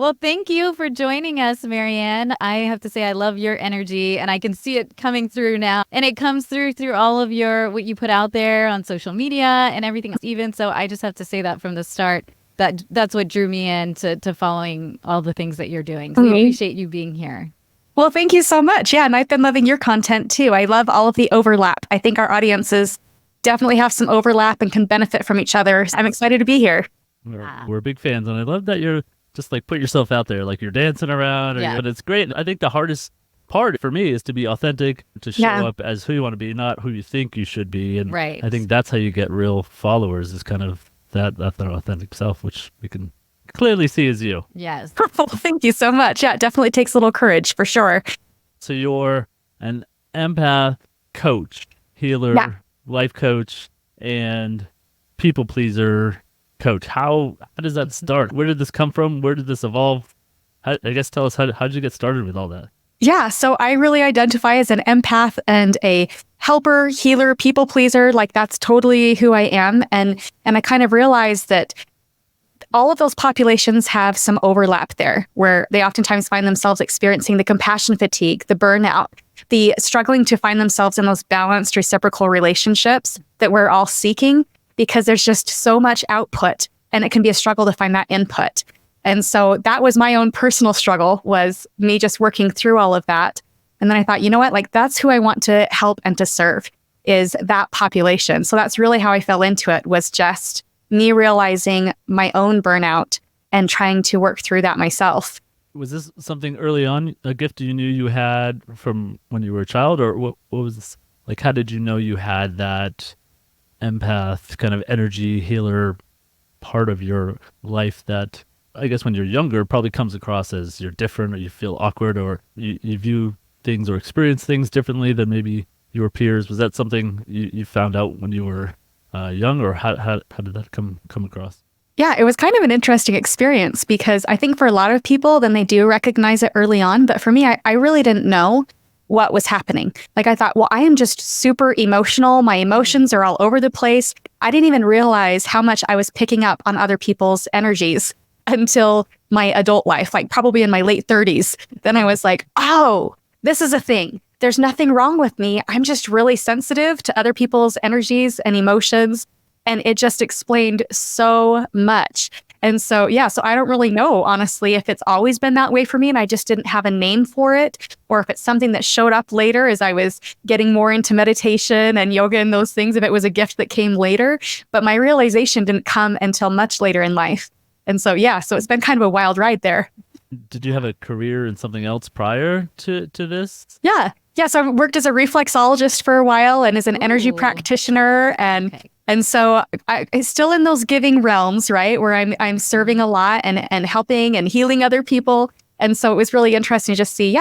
Well, thank you for joining us, Marianne. I have to say, I love your energy and I can see it coming through now. And it comes through all of what you put out there on social media and everything else even. So I just have to say that from the start, that's what drew me in to following all the things that you're doing. So we appreciate you being here. Well, thank you so much. Yeah, and I've been loving your content too. I love all of the overlap. I think our audiences definitely have some overlap and can benefit from each other. I'm excited to be here. We're big fans, and I love that you're just like put yourself out there, like you're dancing around, but it's great. I think the hardest part for me is to be authentic, to show up as who you want to be, not who you think you should be. And I think that's how you get real followers, is kind of that their authentic self, which we can clearly see is you. Yes. Well, thank you so much. Yeah, it definitely takes a little courage for sure. So you're an empath coach, healer, life coach, and people pleaser coach. How does that start? Where did this come from? Where did this evolve? I guess tell us, how did you get started with all that? Yeah, so I really identify as an empath and a helper, healer, people pleaser. Like that's totally who I am. And I kind of realized that all of those populations have some overlap there, where they oftentimes find themselves experiencing the compassion fatigue, the burnout, the struggling to find themselves in those balanced reciprocal relationships that we're all seeking, because there's just so much output and it can be a struggle to find that input. And so that was my own personal struggle, was me just working through all of that. And then I thought, you know what, like that's who I want to help and to serve, is that population. So that's really how I fell into it, was just me realizing my own burnout and trying to work through that myself. Was this something early on, a gift you knew you had from when you were a child, or what was this? Like, how did you know you had that empath kind of energy healer part of your life that I guess when you're younger probably comes across as you're different, or you feel awkward, or you view things or experience things differently than maybe your peers? Was that something you found out when you were young, or how did that come across? Yeah, it was kind of an interesting experience, because I think for a lot of people, then they do recognize it early on. But for me, I really didn't know what was happening. Like I thought, well, I am just super emotional. My emotions are all over the place. I didn't even realize how much I was picking up on other people's energies until my adult life, like probably in my late 30s. Then I was like, oh, this is a thing. There's nothing wrong with me. I'm just really sensitive to other people's energies and emotions. And it just explained so much. And so, so I don't really know, honestly, if it's always been that way for me and I just didn't have a name for it, or if it's something that showed up later as I was getting more into meditation and yoga and those things, if it was a gift that came later. But my realization didn't come until much later in life. And so, so it's been kind of a wild ride there. Did you have a career in something else prior to this? Yeah. So I worked as a reflexologist for a while and as an energy practitioner. And so I'm still in those giving realms, right? Where I'm serving a lot and helping and healing other people. And so it was really interesting to just see,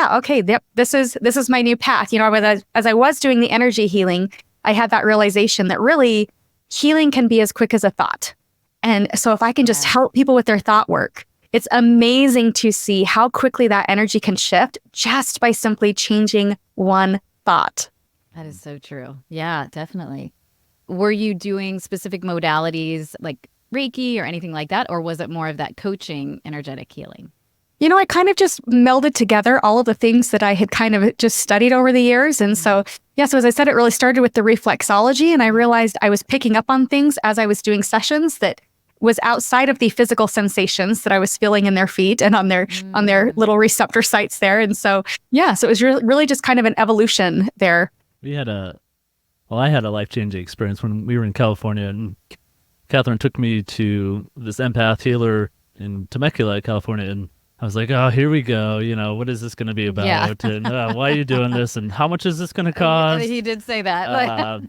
this is my new path. You know, as I was doing the energy healing, I had that realization that really healing can be as quick as a thought. And so if I can just help people with their thought work, it's amazing to see how quickly that energy can shift just by simply changing one thought. That is so true. Yeah, definitely. Were you doing specific modalities like Reiki or anything like that? Or was it more of that coaching, energetic healing? You know, I kind of just melded together all of the things that I had kind of just studied over the years. And so as I said, it really started with the reflexology. And I realized I was picking up on things as I was doing sessions that was outside of the physical sensations that I was feeling in their feet and on their little receptor sites there. And so, so it was really just kind of an evolution there. I had a life-changing experience when we were in California, and Catherine took me to this empath healer in Temecula, California, and I was like, oh, here we go. You know, what is this going to be about? Yeah. And why are you doing this? And how much is this going to cost? He did say that.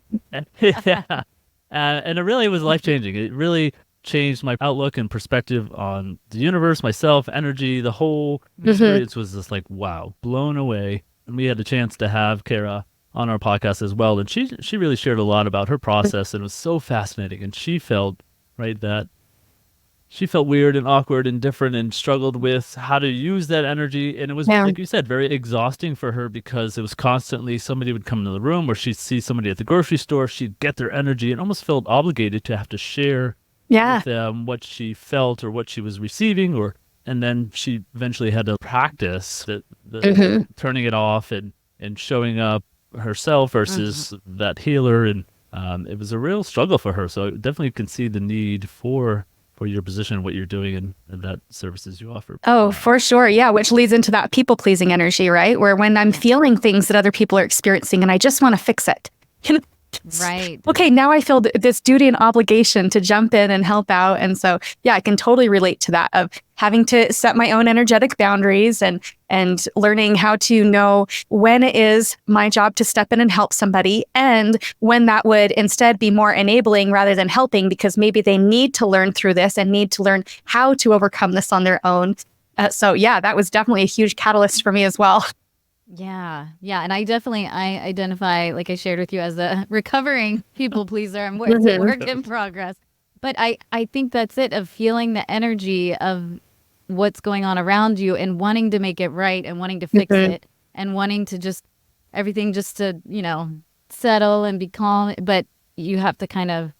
And it really was life-changing. It really changed my outlook and perspective on the universe, myself, energy. The whole experience was just like, wow, blown away. And we had a chance to have Kara on our podcast as well. And she really shared a lot about her process, and it was so fascinating. And she felt, that she felt weird and awkward and different and struggled with how to use that energy. And it was, like you said, very exhausting for her, because it was constantly somebody would come into the room, or she'd see somebody at the grocery store, she'd get their energy and almost felt obligated to have to share with them what she felt or what she was receiving, or And then she eventually had to practice Mhm. turning it off and showing up herself versus that healer. And it was a real struggle for her. So I definitely can see the need for your position, what you're doing, and that services you offer. Oh, for sure. Yeah. Which leads into that people pleasing energy, right? Where when I'm feeling things that other people are experiencing and I just want to fix it. Right. Okay, now I feel this duty and obligation to jump in and help out. And so, yeah, I can totally relate to that of having to set my own energetic boundaries and learning how to know when it is my job to step in and help somebody and when that would instead be more enabling rather than helping because maybe they need to learn through this and need to learn how to overcome this on their own. So, yeah, that was definitely a huge catalyst for me as well. Yeah. Yeah. And I identify, like I shared with you, as a recovering people pleaser. It's a work in progress. But I think that's it, of feeling the energy of what's going on around you and wanting to make it right and wanting to fix it and wanting to just everything just to, settle and be calm. But you have to kind of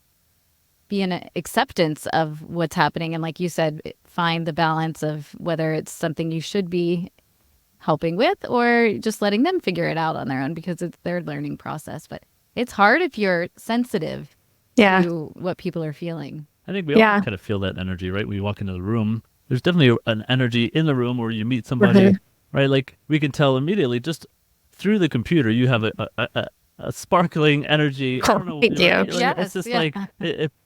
be in acceptance of what's happening. And like you said, find the balance of whether it's something you should be helping with or just letting them figure it out on their own because it's their learning process. But it's hard if you're sensitive to what people are feeling. I think we all kind of feel that energy, right? We walk into the room. There's definitely an energy in the room where you meet somebody, right? Like we can tell immediately just through the computer, you have a sparkling energy. I don't know. Thank you. Like, it's just like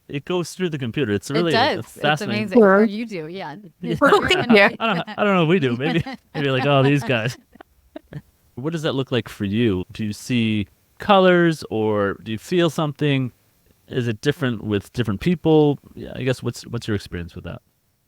it goes through the computer. It's really it does. It's fascinating. It's amazing. Or you do, yeah. I don't know. We do maybe like, oh, these guys. What does that look like for you? Do you see colors or do you feel something? Is it different with different people? Yeah, I guess what's your experience with that?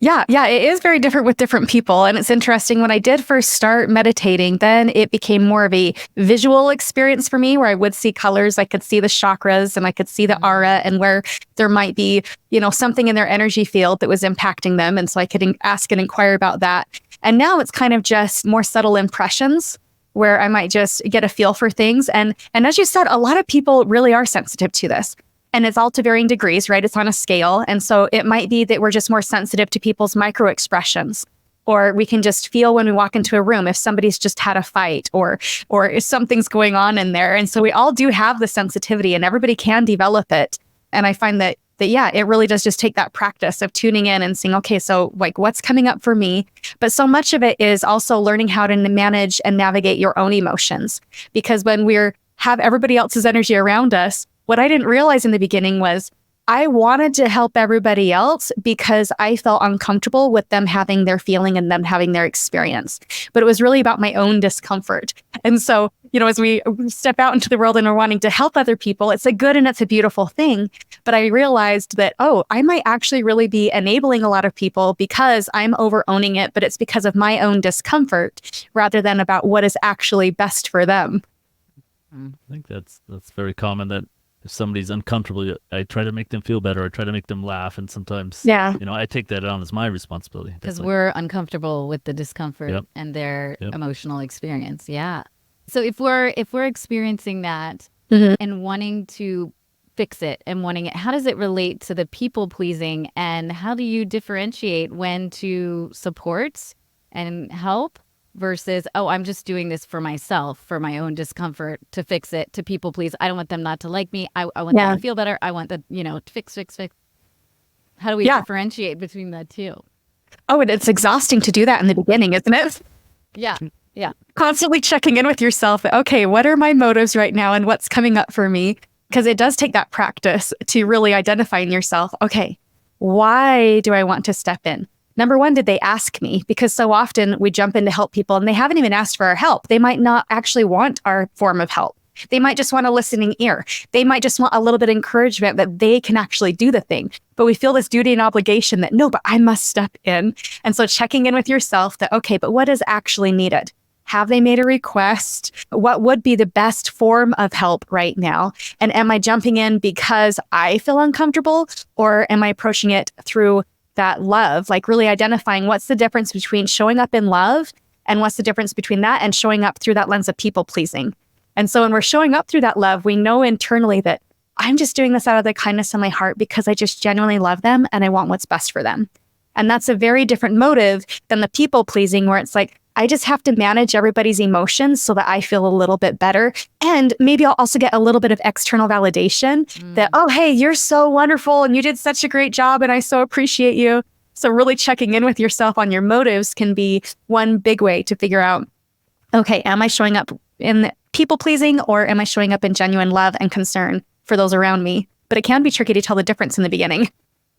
Yeah, it is very different with different people. And it's interesting, when I did first start meditating, then it became more of a visual experience for me where I would see colors. I could see the chakras and I could see the aura and where there might be, something in their energy field that was impacting them. And so I could ask and inquire about that. And now it's kind of just more subtle impressions where I might just get a feel for things. And as you said, a lot of people really are sensitive to this. And it's all to varying degrees, right? It's on a scale. And so it might be that we're just more sensitive to people's micro expressions, or we can just feel when we walk into a room if somebody's just had a fight or if something's going on in there. And so we all do have the sensitivity and everybody can develop it. And I find that it really does just take that practice of tuning in and saying, okay, so like what's coming up for me? But so much of it is also learning how to manage and navigate your own emotions. Because when have everybody else's energy around us, what I didn't realize in the beginning was I wanted to help everybody else because I felt uncomfortable with them having their feeling and them having their experience. But it was really about my own discomfort. And so, as we step out into the world and are wanting to help other people, it's a good and it's a beautiful thing. But I realized that, I might actually really be enabling a lot of people because I'm over owning it, but it's because of my own discomfort rather than about what is actually best for them. I think that's very common that if somebody's uncomfortable, I try to make them feel better. I try to make them laugh. And sometimes, I take that on as my responsibility. Because we're uncomfortable with the discomfort and their emotional experience. Yeah. So if we're experiencing that and wanting to fix it and wanting it, how does it relate to the people pleasing? And how do you differentiate when to support and help versus, I'm just doing this for myself, for my own discomfort, to fix it, to people please. I don't want them not to like me. I want them to feel better. I want them, to fix. How do we differentiate between the two? Oh, and it's exhausting to do that in the beginning, isn't it? Yeah. Yeah. Constantly checking in with yourself. Okay, what are my motives right now and what's coming up for me? Because it does take that practice to really identify in yourself, okay, why do I want to step in? Number one, did they ask me? Because so often we jump in to help people and they haven't even asked for our help. They might not actually want our form of help. They might just want a listening ear. They might just want a little bit of encouragement that they can actually do the thing. But we feel this duty and obligation that, no, but I must step in. And so checking in with yourself that, okay, but what is actually needed? Have they made a request? What would be the best form of help right now? And am I jumping in because I feel uncomfortable, or am I approaching it through that love, like really identifying what's the difference between showing up in love and what's the difference between that and showing up through that lens of people pleasing. And so when we're showing up through that love, we know internally that I'm just doing this out of the kindness of my heart because I just genuinely love them and I want what's best for them. And that's a very different motive than the people pleasing, where it's like, I just have to manage everybody's emotions so that I feel a little bit better. And maybe I'll also get a little bit of external validation that, oh, hey, you're so wonderful and you did such a great job and I so appreciate you. So really checking in with yourself on your motives can be one big way to figure out, okay, am I showing up in people pleasing or am I showing up in genuine love and concern for those around me? But it can be tricky to tell the difference in the beginning.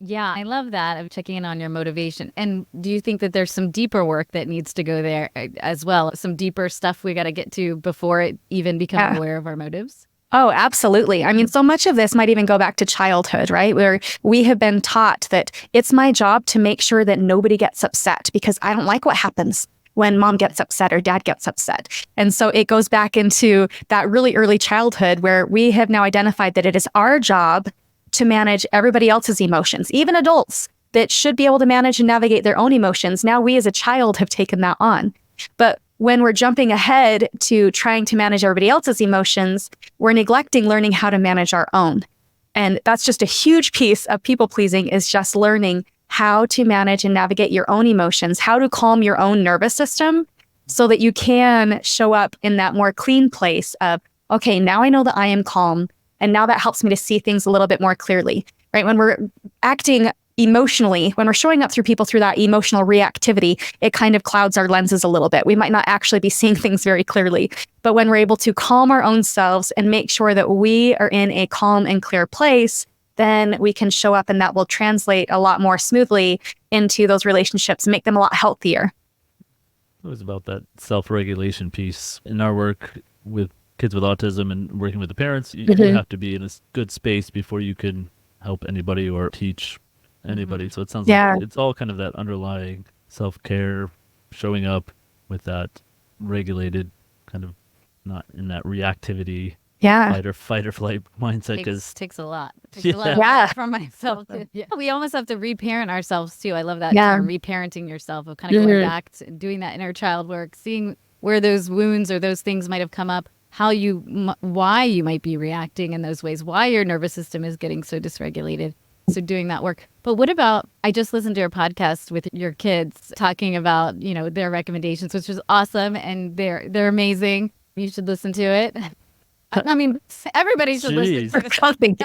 Yeah, I love that of checking in on your motivation. And do you think that there's some deeper work that needs to go there as well? Some deeper stuff we got to get to before it even becomes aware of our motives? Oh, absolutely. I mean, so much of this might even go back to childhood, right? Where we have been taught that it's my job to make sure that nobody gets upset because I don't like what happens when mom gets upset or dad gets upset. And so it goes back into that really early childhood where we have now identified that it is our job to manage everybody else's emotions, even adults that should be able to manage and navigate their own emotions. Now we as a child have taken that on. But when we're jumping ahead to trying to manage everybody else's emotions, we're neglecting learning how to manage our own. And that's just a huge piece of people pleasing, is just learning how to manage and navigate your own emotions, how to calm your own nervous system so that you can show up in that more clean place of, okay, now I know that I am calm. And now that helps me to see things a little bit more clearly, right? When we're acting emotionally, when we're showing up through people through that emotional reactivity, it kind of clouds our lenses a little bit. We might not actually be seeing things very clearly. But when we're able to calm our own selves and make sure that we are in a calm and clear place, then we can show up and that will translate a lot more smoothly into those relationships and make them a lot healthier. It was about that self-regulation piece in our work with kids with autism and working with the parents. You have to be in a good space before you can help anybody or teach anybody. So it sounds like it's all kind of that underlying self-care, showing up with that regulated kind of, not in that reactivity, fight or flight mindset. Because takes a lot. It takes a lot of work from myself. We almost have to reparent ourselves too. I love that term, reparenting yourself, of kind of going back to doing that inner child work, seeing where those wounds or those things might have come up, why you might be reacting in those ways, why your nervous system is getting so dysregulated. So doing that work. But what about, I just listened to a podcast with your kids talking about, their recommendations, which was awesome. And they're amazing. You should listen to it. I mean, everybody should listen to something.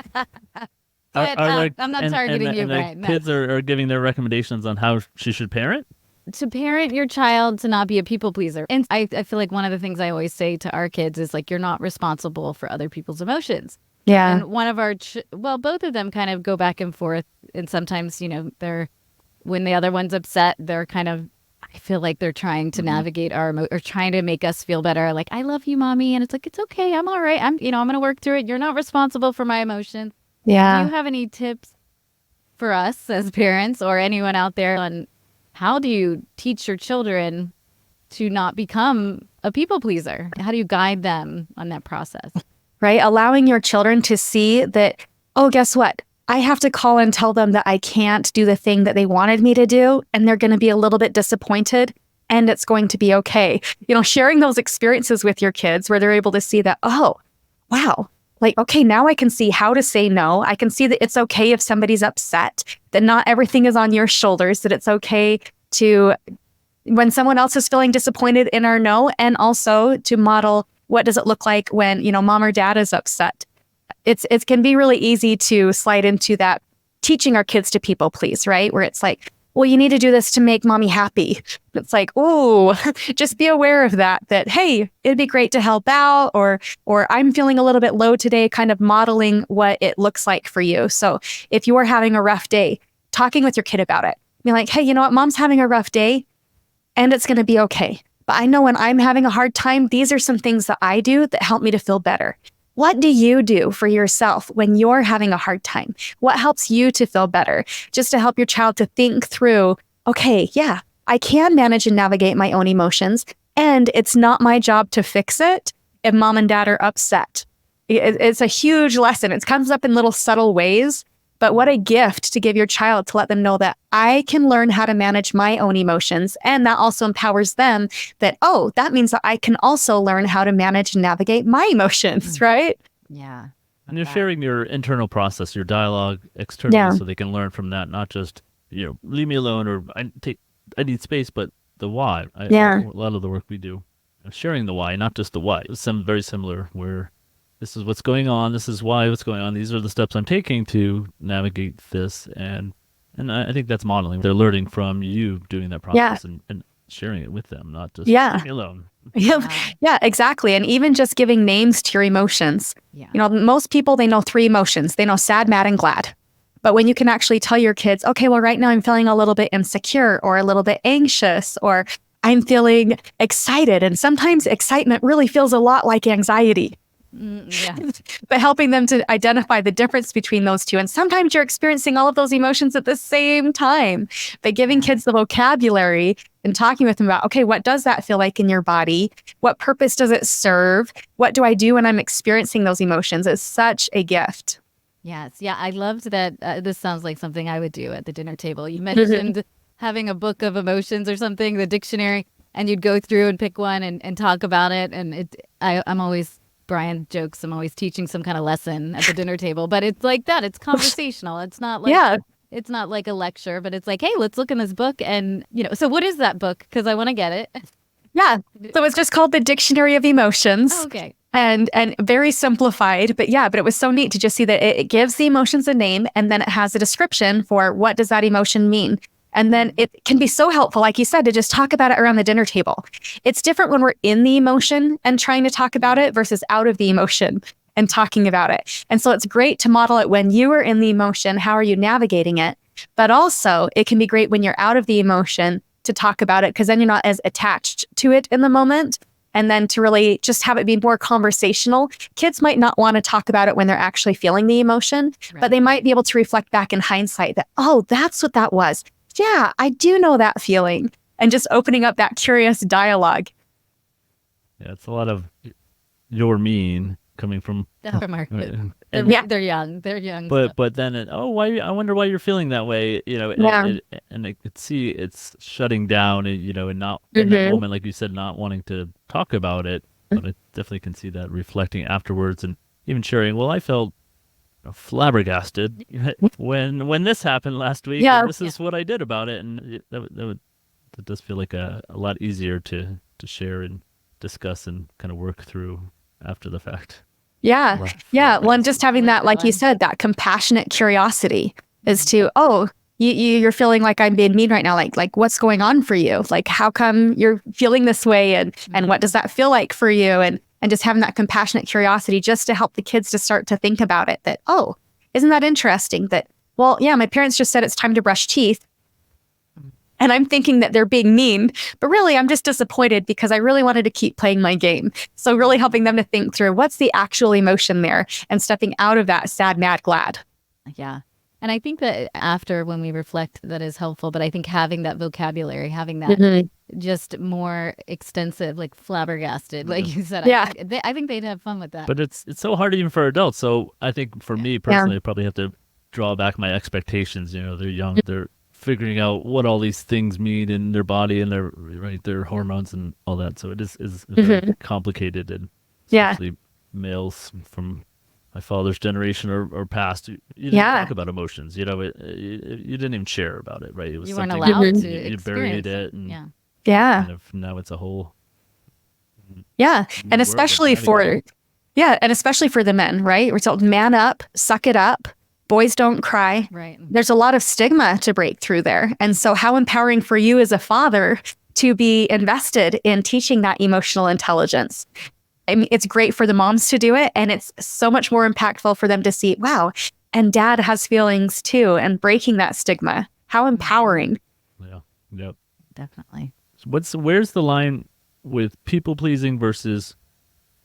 I'm not targeting you, Brian. Kids are giving their recommendations on how she should parent? To parent your child to not be a people pleaser. And I feel like one of the things I always say to our kids is like, you're not responsible for other people's emotions. Yeah. And one of our, both of them kind of go back and forth. And sometimes, when the other one's upset, they're kind of, I feel like they're trying to navigate our, or trying to make us feel better. Like, I love you, mommy. And it's like, it's okay. I'm all right. I'm going to work through it. You're not responsible for my emotions. Yeah. Do you have any tips for us as parents or anyone out there on how do you teach your children to not become a people pleaser? How do you guide them on that process? Right? Allowing your children to see that, oh, guess what? I have to call and tell them that I can't do the thing that they wanted me to do, and they're going to be a little bit disappointed, and it's going to be okay. Sharing those experiences with your kids where they're able to see that, oh, wow, like, okay, now I can see how to say no. I can see that it's okay if somebody's upset, that not everything is on your shoulders, that it's okay to, when someone else is feeling disappointed in our no, and also to model what does it look like when, mom or dad is upset. It can be really easy to slide into that teaching our kids to people please, right? Where it's like, well, you need to do this to make mommy happy. It's like, oh, just be aware of that, hey, it'd be great to help out, or I'm feeling a little bit low today, kind of modeling what it looks like for you. So if you are having a rough day, talking with your kid about it, be like, hey, you know what, mom's having a rough day and it's going to be okay. But I know when I'm having a hard time, these are some things that I do that help me to feel better. What do you do for yourself when you're having a hard time? What helps you to feel better? Just to help your child to think through, okay, yeah, I can manage and navigate my own emotions, and it's not my job to fix it if mom and dad are upset. It's a huge lesson. It comes up in little subtle ways, but what a gift to give your child to let them know that I can learn how to manage my own emotions. And that also empowers them that, oh, that means that I can also learn how to manage and navigate my emotions, right? Yeah. And you're sharing your internal process, your dialogue externally, so they can learn from that, not just leave me alone, or I need space. But the why, Yeah. a lot of the work we do, sharing the why, not just the why. It's very similar where this is what's going on. This is why what's going on. These are the steps I'm taking to navigate this. And I think that's modeling. They're learning from you doing that Yeah. process and sharing it with them, not just Yeah. leave me alone. Yeah, Wow. yeah, exactly. And even just giving names to your emotions. Yeah. Most people, they know 3 emotions. They know sad, mad, and glad. But when you can actually tell your kids, okay, well, right now I'm feeling a little bit insecure or a little bit anxious, or I'm feeling excited. And sometimes excitement really feels a lot like anxiety. Yeah. But helping them to identify the difference between those two. And sometimes you're experiencing all of those emotions at the same time. But giving kids the vocabulary and talking with them about, okay, what does that feel like in your body? What purpose does it serve? What do I do when I'm experiencing those emotions? It's such a gift. Yes. Yeah. I loved that. This sounds like something I would do at the dinner table. You mentioned having a book of emotions or something, the dictionary, and you'd go through and pick one and talk about it. And I'm always, Brian jokes, I'm always teaching some kind of lesson at the dinner table, but it's like that. It's conversational. It's not like, it's not like a lecture, but it's like, hey, let's look in this book. And, so what is that book? Because I want to get it. Yeah. So it's just called the Dictionary of Emotions. Oh, okay. And very simplified, but it was so neat to just see that it gives the emotions a name, and then it has a description for what does that emotion mean. And then it can be so helpful, like you said, to just talk about it around the dinner table. It's different when we're in the emotion and trying to talk about it versus out of the emotion and talking about it. And so it's great to model it when you are in the emotion. How are you navigating it? But also it can be great when you're out of the emotion to talk about it, because then you're not as attached to it in the moment. And then to really just have it be more conversational. Kids might not want to talk about it when they're actually feeling the emotion, but they might be able to reflect back in hindsight that, oh, that's what that was. Yeah, I do know that feeling. And just opening up that curious dialogue. Yeah, it's a lot of you're mean coming from From our right, kids. and They're young. They're young. but then why, I wonder why you're feeling that way, and I could see it's shutting down, and not in that moment, like you said, not wanting to talk about it. But I definitely can see that reflecting afterwards and even sharing. Well, I felt flabbergasted when this happened last week. Yeah. And this is what I did about it, and that does feel like a lot easier to share and discuss and kind of work through after the fact. Yeah. Yeah. Well, and just having that, like you said, that compassionate curiosity as to, oh, you're feeling like I'm being mean right now. Like what's going on for you? Like, how come you're feeling this way? And what does that feel like for you? And just having that compassionate curiosity just to help the kids to start to think about it, that, oh, isn't that interesting that, well, yeah, my parents just said it's time to brush teeth. And I'm thinking that they're being mean, but really I'm just disappointed because I really wanted to keep playing my game. So really helping them to think through what's the actual emotion there and stepping out of that sad, mad, glad. Yeah. And I think that after, when we reflect, that is helpful. But I think having that vocabulary, having that just more extensive, like flabbergasted, like you said, Yeah. I think they'd have fun with that. But it's so hard even for adults. So I think for me personally, I probably have to draw back my expectations. They're young. They're figuring out what all these things mean in their body and their hormones and all that. So it is very complicated, and especially males from my father's generation or past, you didn't talk about emotions. You didn't even share about it, right? It was you weren't something allowed to you buried it, and kind of now it's a whole and especially for the men, right? We're told man up, suck it up. Boys don't cry. Right. There's a lot of stigma to break through there. And so how empowering for you as a father to be invested in teaching that emotional intelligence. I mean, it's great for the moms to do it. And it's so much more impactful for them to see, wow, and dad has feelings too, and breaking that stigma. How empowering. Yeah. Yep. Definitely. Where's the line with people pleasing versus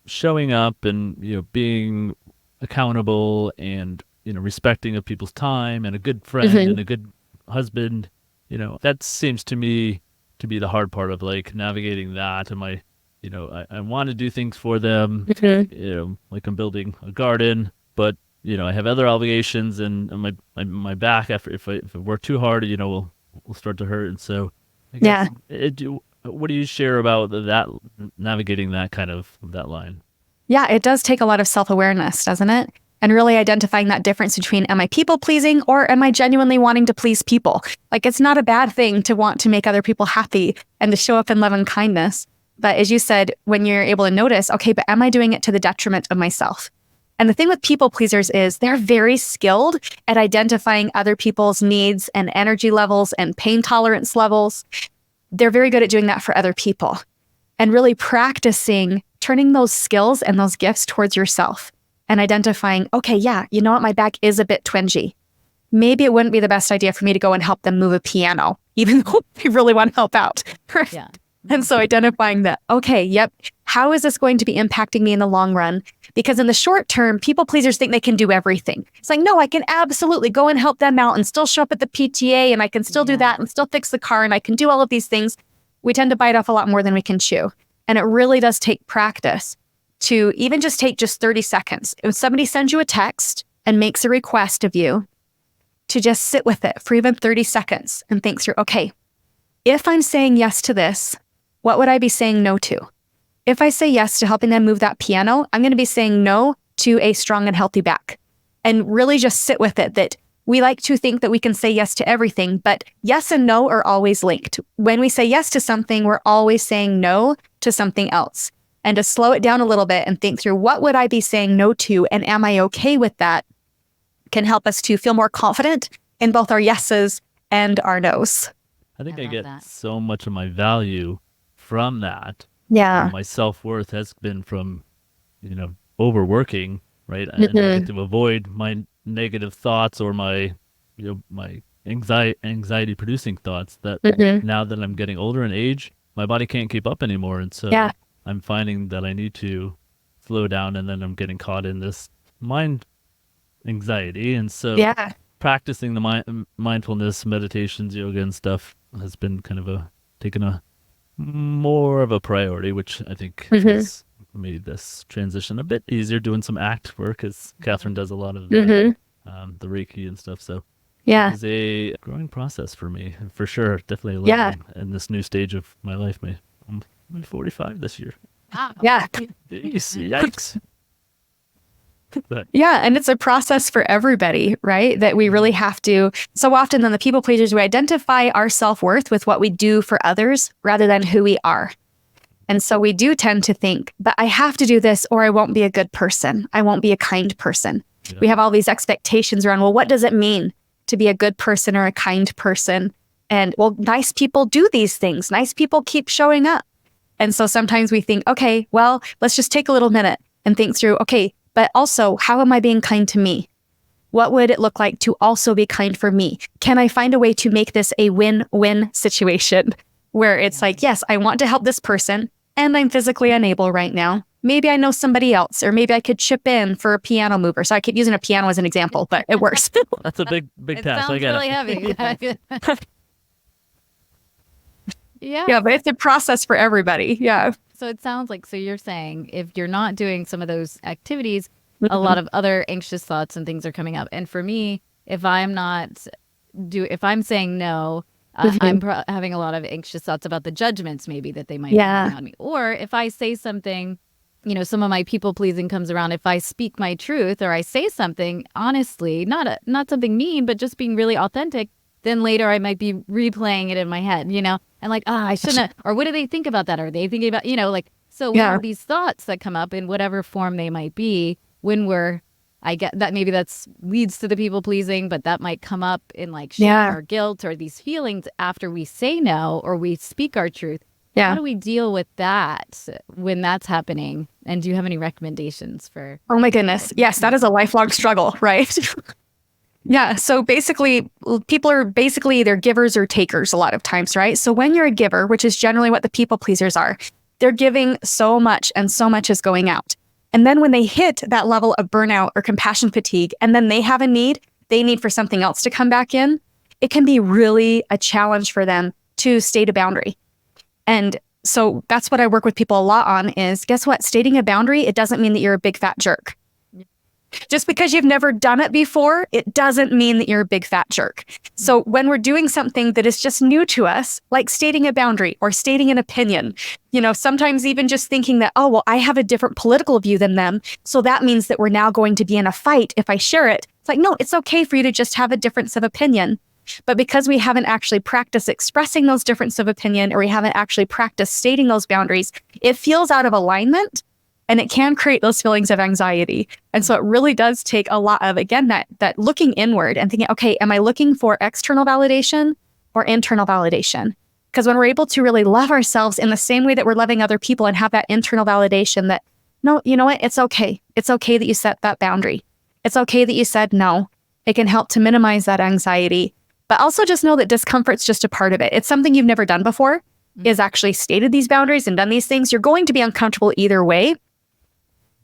showing up and, being accountable and, respecting of people's time and a good friend and a good husband? That seems to me to be the hard part of like navigating that. Am I want to do things for them, like I'm building a garden, but I have other obligations, and my back after if I work too hard, will start to hurt. And so I guess what do you share about that, navigating that kind of that line? Yeah, it does take a lot of self-awareness, doesn't it? and really identifying that difference between, am I people pleasing or am I genuinely wanting to please people? Like, it's not a bad thing to want to make other people happy and to show up in love and kindness. But as you said, when you're able to notice, okay, but am I doing it to the detriment of myself? And the thing with people pleasers is they're very skilled at identifying other people's needs and energy levels and pain tolerance levels. They're very good at doing that for other people and really practicing turning those skills and those gifts towards yourself and identifying, okay, yeah, you know what? My back is a bit twingy. Maybe it wouldn't be the best idea for me to go and help them move a piano, even though they really want to help out. Yeah. And so identifying that, okay, yep, how is this going to be impacting me in the long run? Because in the short term, people pleasers think they can do everything. It's like, no, I can absolutely go and help them out and still show up at the PTA and I can still do that and still fix the car and I can do all of these things. We tend to bite off a lot more than we can chew. And it really does take practice to even just take just 30 seconds. If somebody sends you a text and makes a request of you, to just sit with it for even 30 seconds and think through, okay, if I'm saying yes to this, what would I be saying no to? If I say yes to helping them move that piano, I'm going to be saying no to a strong and healthy back. And really just sit with it that we like to think that we can say yes to everything, but yes and no are always linked. When we say yes to something, we're always saying no to something else. And to slow it down a little bit and think through, what would I be saying no to? And am I okay with that? Can help us to feel more confident in both our yeses and our nos. I think I love get that. so much of my value from that. Yeah. My self-worth has been from, overworking, right? And I get to avoid my negative thoughts or my anxiety producing thoughts that now that I'm getting older in age, my body can't keep up anymore. And so I'm finding that I need to slow down, and then I'm getting caught in this mind anxiety. And so practicing the mindfulness, meditations, yoga and stuff has been kind of taken a more of a priority, which I think has made this transition a bit easier, doing some ACT work, as Catherine does a lot of the Reiki and stuff. So it's a growing process for me, for sure. Definitely learning in this new stage of my life. I'm 45 this year. Yeah. Yikes. But And it's a process for everybody, right? That we really have to, so often then the people pleasers, we identify our self-worth with what we do for others rather than who we are. And so we do tend to think, but I have to do this or I won't be a good person. I won't be a kind person. Yeah. We have all these expectations around, well, what does it mean to be a good person or a kind person? And well, nice people do these things. Nice people keep showing up. And so sometimes we think, okay, well, let's just take a little minute and think through, okay, but also, how am I being kind to me? What would it look like to also be kind for me? Can I find a way to make this a win-win situation where it's like, yes, I want to help this person and I'm physically unable right now. Maybe I know somebody else, or maybe I could chip in for a piano mover. So I keep using a piano as an example, but it works. that's a big It task. sounds I get really it. heavy. Yeah, but it's a process for everybody. Yeah. So it sounds like, so you're saying if you're not doing some of those activities, a lot of other anxious thoughts and things are coming up. And for me, if I'm saying no, I'm having a lot of anxious thoughts about the judgments maybe that they might be having on me. Or if I say something, some of my people pleasing comes around. If I speak my truth or I say something honestly, not something mean, but just being really authentic, then later I might be replaying it in my head, and like, I shouldn't have, or what do they think about that? Are they thinking about, so we have these thoughts that come up in whatever form they might be when I get that maybe that's leads to the people pleasing, but that might come up in like shame or guilt or these feelings after we say no or we speak our truth. Yeah. How do we deal with that when that's happening? And do you have any recommendations for? Oh my goodness. Yes, that is a lifelong struggle, right? Yeah. So basically, people are basically either givers or takers a lot of times, right? So when you're a giver, which is generally what the people pleasers are, they're giving so much and so much is going out. And then when they hit that level of burnout or compassion fatigue, and then they have a need, they need for something else to come back in, it can be really a challenge for them to state a boundary. And so that's what I work with people a lot on is, guess what? Stating a boundary, it doesn't mean that you're a big fat jerk. Just because you've never done it before, it doesn't mean that you're a big fat jerk. So when we're doing something that is just new to us, like stating a boundary or stating an opinion, sometimes even just thinking that, oh, well, I have a different political view than them. So that means that we're now going to be in a fight if I share it. It's like, no, it's okay for you to just have a difference of opinion. But because we haven't actually practiced expressing those differences of opinion, or we haven't actually practiced stating those boundaries, it feels out of alignment, and it can create those feelings of anxiety. And so it really does take a lot of, again, that looking inward and thinking, okay, am I looking for external validation or internal validation? Because when we're able to really love ourselves in the same way that we're loving other people and have that internal validation that, no, you know what? It's okay. It's okay that you set that boundary. It's okay that you said no. It can help to minimize that anxiety. But also just know that discomfort's just a part of it. It's something you've never done before, is actually stated these boundaries and done these things. You're going to be uncomfortable either way.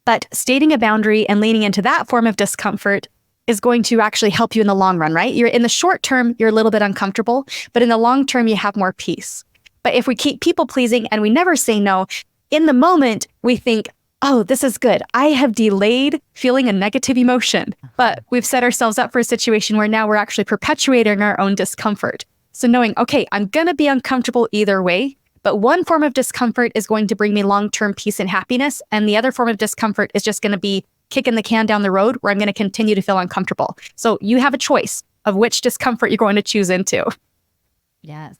But stating a boundary and leaning into that form of discomfort is going to actually help you in the long run, right? You're in the short term, you're a little bit uncomfortable, but in the long term, you have more peace. But if we keep people pleasing and we never say no, in the moment, we think, oh, this is good. I have delayed feeling a negative emotion, but we've set ourselves up for a situation where now we're actually perpetuating our own discomfort. So knowing, okay, I'm going to be uncomfortable either way, but one form of discomfort is going to bring me long-term peace and happiness. And the other form of discomfort is just going to be kicking the can down the road where I'm going to continue to feel uncomfortable. So you have a choice of which discomfort you're going to choose into. Yes.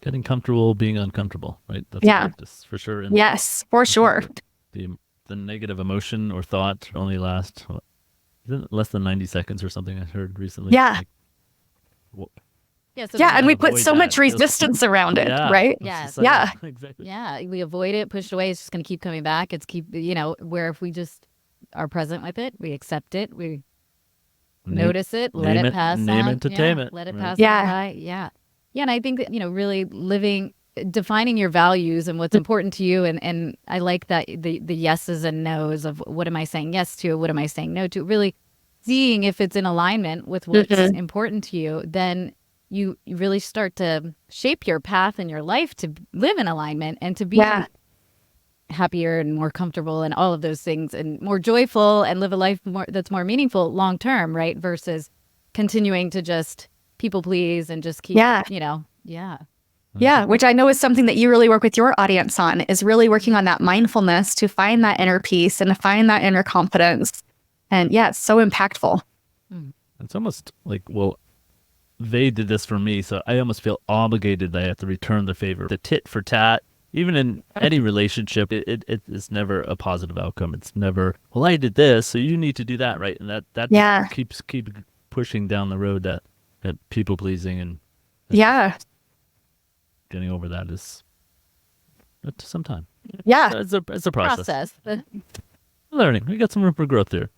Getting comfortable being uncomfortable, right? That's Yeah. a practice for sure. And Yes, for sure. the negative emotion or thought only lasts less than 90 seconds or something I heard recently. Yeah. Yeah. So Yeah, and we put avoid so that. much resistance around it, Yeah. right? Yes. Yeah. Exactly. Yeah, we avoid it, push it away. It's just going to keep coming back. It's where if we just are present with it, we accept it, we notice it, let name it it- pass name on. it to Yeah, tame it, let it right? pass Yeah. on by. Yeah. Yeah. And I think that, really defining your values and what's important to you. And I like that the yeses and nos of what am I saying yes to? What am I saying no to? Really seeing if it's in alignment with what's important to you, then you really start to shape your path in your life to live in alignment and to be happier and more comfortable and all of those things and more joyful and live a life that's more meaningful long term, right? Versus continuing to just people please and just keep, Yeah, which I know is something that you really work with your audience on, is really working on that mindfulness to find that inner peace and to find that inner confidence. And yeah, it's so impactful. It's almost like, well, they did this for me, so I almost feel obligated that I have to return the favor. The tit for tat, even in any relationship, it is never a positive outcome. It's never, well, I did this, so you need to do that, right? And that Yeah. keeps pushing down the road that people pleasing and Yeah. getting over that is some time. Yeah. It's a process. process. Learning. We got some room for growth there.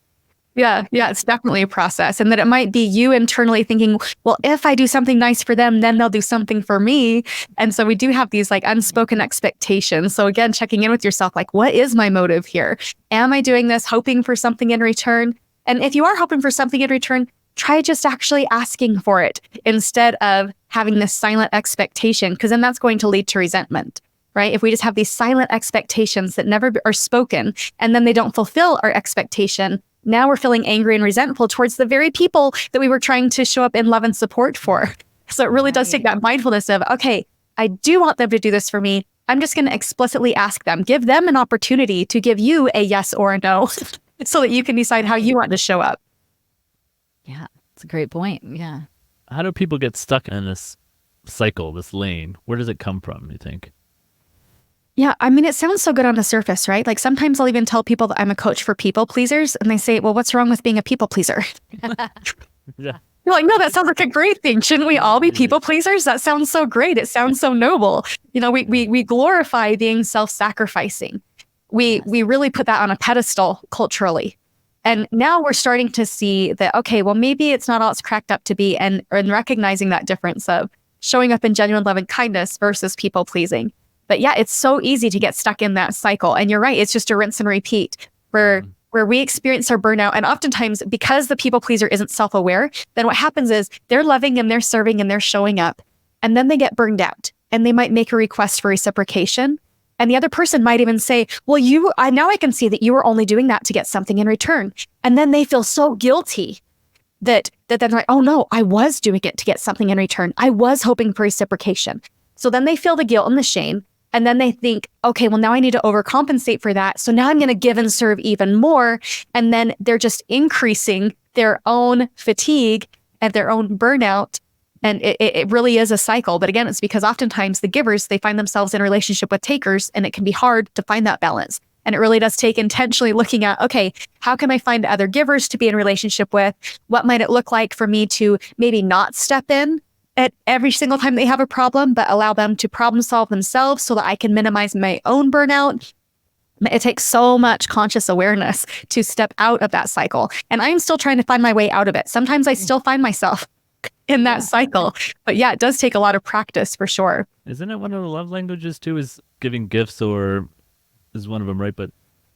Yeah. Yeah. It's definitely a process. And that it might be you internally thinking, well, if I do something nice for them, then they'll do something for me. And so we do have these like unspoken expectations. So again, checking in with yourself, like, what is my motive here? Am I doing this hoping for something in return? And if you are hoping for something in return, try just actually asking for it instead of having this silent expectation, because then that's going to lead to resentment, right? If we just have these silent expectations that never are spoken and then they don't fulfill our expectation, now we're feeling angry and resentful towards the very people that we were trying to show up in love and support for. So it really does take that mindfulness of, okay, I do want them to do this for me. I'm just going to explicitly ask them, give them an opportunity to give you a yes or a no so that you can decide how you want to show up. Yeah, it's a great point. Yeah. How do people get stuck in this cycle, this lane? Where does it come from, you think? Yeah, I mean, it sounds so good on the surface, right? Like sometimes I'll even tell people that I'm a coach for people pleasers and they say, well, what's wrong with being a people pleaser? Yeah. You're like, no, that sounds like a great thing. Shouldn't we all be people pleasers? That sounds so great. It sounds so noble. We glorify being self-sacrificing. We really put that on a pedestal culturally. And now we're starting to see that, okay, well, maybe it's not all it's cracked up to be, and recognizing that difference of showing up in genuine love and kindness versus people pleasing. But yeah, it's so easy to get stuck in that cycle. And you're right, it's just a rinse and repeat where we experience our burnout. And oftentimes, because the people pleaser isn't self-aware, then what happens is they're loving and they're serving and they're showing up. And then they get burned out and they might make a request for reciprocation. And the other person might even say, well, now I can see that you were only doing that to get something in return. And then they feel so guilty that they're like, oh no, I was doing it to get something in return. I was hoping for reciprocation. So then they feel the guilt and the shame. And then they think, okay, well, now I need to overcompensate for that. So now I'm going to give and serve even more. And then they're just increasing their own fatigue and their own burnout. And it really is a cycle. But again, it's because oftentimes the givers, they find themselves in a relationship with takers, and it can be hard to find that balance. And it really does take intentionally looking at, okay, how can I find other givers to be in relationship with? What might it look like for me to maybe not step in at every single time they have a problem, but allow them to problem solve themselves so that I can minimize my own burnout? It takes so much conscious awareness to step out of that cycle. And I'm still trying to find my way out of it. Sometimes I still find myself in that cycle. But yeah, it does take a lot of practice for sure. Isn't it one of the love languages too, is giving gifts, or is one of them, right? But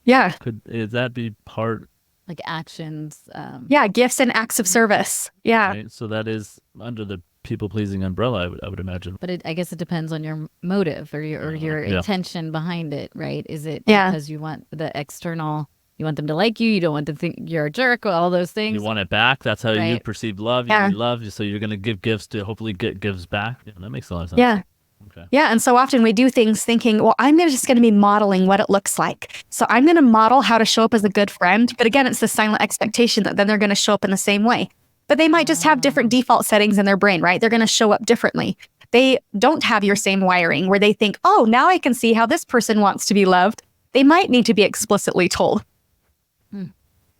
yeah, is that be part? Like actions. Yeah, gifts and acts of service. Yeah. Right? So that is under the people-pleasing umbrella, I would imagine. But I guess it depends on your motive or your intention behind it, right? Is it because you want the external, you want them to like you don't want them to think you're a jerk, or all those things? You want it back. That's how you perceive love. You need love, so you're going to give gifts to hopefully get gifts back. Yeah, that makes a lot of sense. Yeah. Okay. Yeah, and so often we do things thinking, well, I'm just going to be modeling what it looks like. So I'm going to model how to show up as a good friend. But again, it's the silent expectation that then they're going to show up in the same way. But they might just have different default settings in their brain, right? They're going to show up differently. They don't have your same wiring where they think, oh, now I can see how this person wants to be loved. They might need to be explicitly told.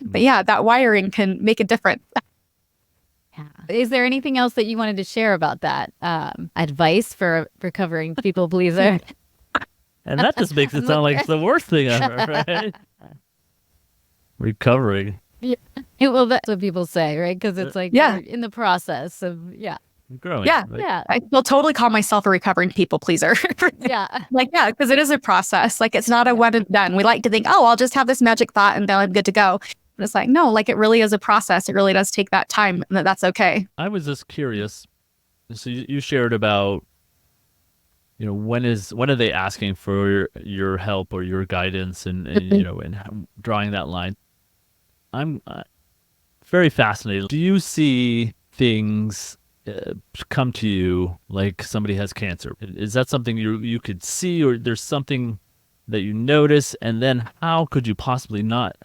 But yeah, that wiring can make a difference. Is there anything else that you wanted to share about that? Advice for recovering people pleaser? And that just makes it sound like the worst thing ever, right? Recovering. Yeah. Well, that's what people say, right? Because it's like you're in the process of growing. Yeah, right? yeah. I will totally call myself a recovering people pleaser. Because it is a process. Like, it's not a one and done. We like to think, oh, I'll just have this magic thought and then I'm good to go. But it's like, no, like, it really is a process. It really does take that time, and that's okay. I was just curious. So you shared about, when are they asking for your help or your guidance, and and drawing that line. I'm very fascinated. Do you see things come to you like somebody has cancer? Is that something you could see, or there's something that you notice, and then how could you possibly not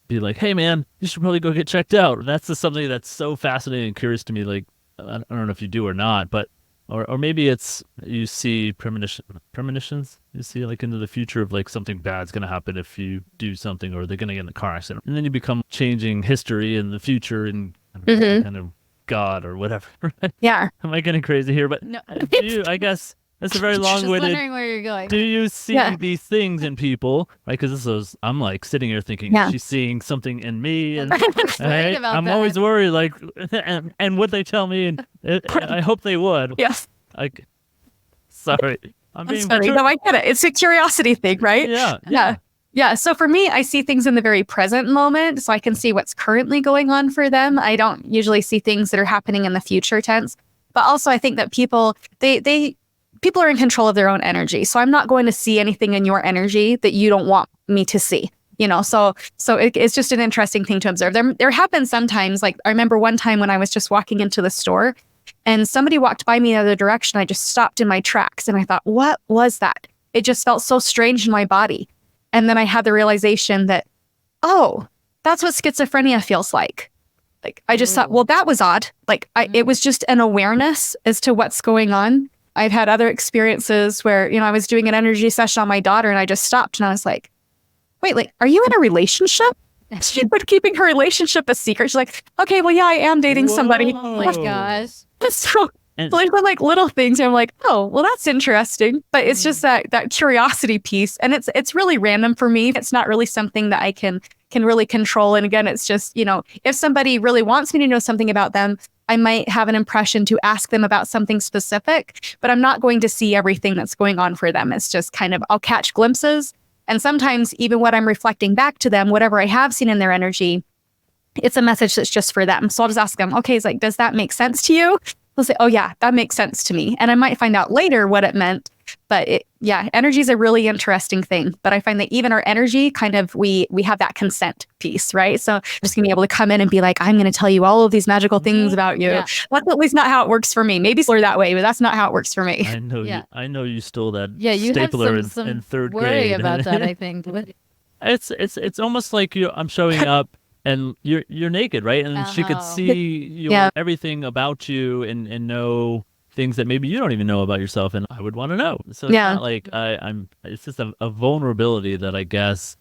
be like, hey man, you should probably go get checked out? That's just something that's so fascinating and curious to me. Like, I don't know if you do or not, but or maybe it's you see premonitions. You see like into the future of like something bad's gonna happen if you do something, or they're gonna get in a car accident, and then you become changing history in the future and kind of God or whatever. Right? Yeah. Am I getting crazy here? But no. I guess that's a very long-winded. Just wondering where you're going. Do you see these things in people? Right? Because I'm like sitting here thinking, she's seeing something in me, and right? I'm always worried, like, and would they tell me? And I hope they would. Yes. Like, sorry, I'm That's being. funny. No, I get it. It's a curiosity thing, right? Yeah. So for me, I see things in the very present moment, so I can see what's currently going on for them. I don't usually see things that are happening in the future tense. But also, I think that people are in control of their own energy. So I'm not going to see anything in your energy that you don't want me to see. So it's just an interesting thing to observe. There have been sometimes, like, I remember one time when I was just walking into the store and somebody walked by me the other direction. I just stopped in my tracks and I thought, what was that? It just felt so strange in my body. And then I had the realization that, oh, that's what schizophrenia feels like. Like, I just thought, well, that was odd. Like, it was just an awareness as to what's going on. I've had other experiences where, I was doing an energy session on my daughter and I just stopped and I was like, wait, like, are you in a relationship? She's been keeping her relationship a secret. She's like, okay, well, yeah, I am dating somebody. Oh my gosh. So there's like little things. And I'm like, oh, well, that's interesting. But it's just that curiosity piece. And it's really random for me. It's not really something that I can really control. And again, it's just, if somebody really wants me to know something about them, I might have an impression to ask them about something specific, but I'm not going to see everything that's going on for them. It's just kind of, I'll catch glimpses. And sometimes even what I'm reflecting back to them, whatever I have seen in their energy, it's a message that's just for them. So I'll just ask them, okay, does that make sense to you? They'll say, oh yeah, that makes sense to me. And I might find out later what it meant. But energy is a really interesting thing. But I find that even our energy kind of, we have that consent piece, right? So just gonna be able to come in and be like, I'm going to tell you all of these magical things about you. Yeah. That's at least not how it works for me. Maybe we're that way, but that's not how it works for me. I know Yeah. I know you stole that Yeah, you have stapler some in third worry grade. about that, I think. It's almost like I'm showing up and you're naked, right? And she could Oh. see everything about you and know things that maybe you don't even know about yourself, and I would want to know. So it's not like I'm. It's just a vulnerability that I guess